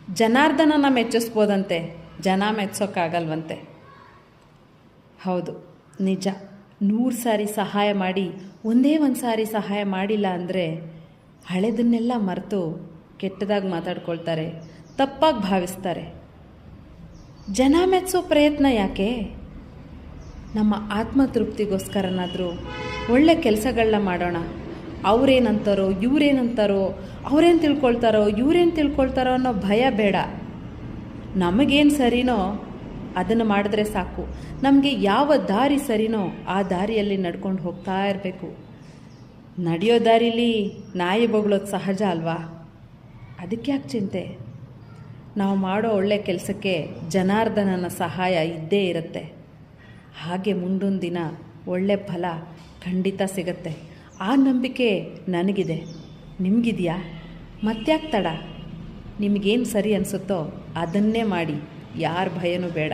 ಜನಾರ್ದನನ ಮೆಚ್ಚಿಸ್ಬೋದಂತೆ, ಜನ ಮೆಚ್ಚೋಕ್ಕಾಗಲ್ವಂತೆ. ಹೌದು, ನಿಜ. 100 ಸಾರಿ ಸಹಾಯ ಮಾಡಿ ಒಂದೇ ಒಂದು ಸಾರಿ ಸಹಾಯ ಮಾಡಿಲ್ಲ ಅಂದರೆ ಹಳೆದನ್ನೆಲ್ಲ ಮರೆತು ಕೆಟ್ಟದಾಗಿ ಮಾತಾಡ್ಕೊಳ್ತಾರೆ, ತಪ್ಪಾಗಿ ಭಾವಿಸ್ತಾರೆ. ಜನ ಮೆಚ್ಚೋ ಪ್ರಯತ್ನ ಯಾಕೆ? ನಮ್ಮ ಆತ್ಮತೃಪ್ತಿಗೋಸ್ಕರನಾದರೂ ಒಳ್ಳೆ ಕೆಲಸಗಳನ್ನ ಮಾಡೋಣ. ಅವರೇನಂತಾರೋ ಇವರೇನಂತಾರೋ, ಅವರೇನು ತಿಳ್ಕೊಳ್ತಾರೋ ಇವರೇನು ತಿಳ್ಕೊಳ್ತಾರೋ ಅನ್ನೋ ಭಯ ಬೇಡ. ನಮಗೇನು ಸರಿನೋ ಅದನ್ನು ಮಾಡಿದ್ರೆ ಸಾಕು. ನಮಗೆ ಯಾವ ದಾರಿ ಸರಿನೋ ಆ ದಾರಿಯಲ್ಲಿ ನಡ್ಕೊಂಡು ಹೋಗ್ತಾ ಇರಬೇಕು. ನಡೆಯೋ ದಾರಿಲಿ ನಾಯಿ ಬೊಗಳೋದು ಸಹಜ ಅಲ್ವಾ? ಅದಕ್ಕೆ ಯಾಕೆ ಚಿಂತೆ? ನಾವು ಮಾಡೋ ಒಳ್ಳೆ ಕೆಲಸಕ್ಕೆ ಜನಾರ್ದನನ ಸಹಾಯ ಇದ್ದೇ ಇರುತ್ತೆ. ಹಾಗೆ ಮುಂದೊಂದು ದಿನ ಒಳ್ಳೆ ಫಲ ಖಂಡಿತ ಸಿಗತ್ತೆ. ಆ ನಂಬಿಕೆ ನನಗಿದೆ. ನಿಮಗಿದೆಯಾ? ಮತ್ತ್ಯಾಕೆ ತಡ? ನಿಮಗೇನು ಸರಿ ಅನಿಸುತ್ತೋ ಅದನ್ನೇ ಮಾಡಿ. ಯಾರ ಭಯನೂ ಬೇಡ.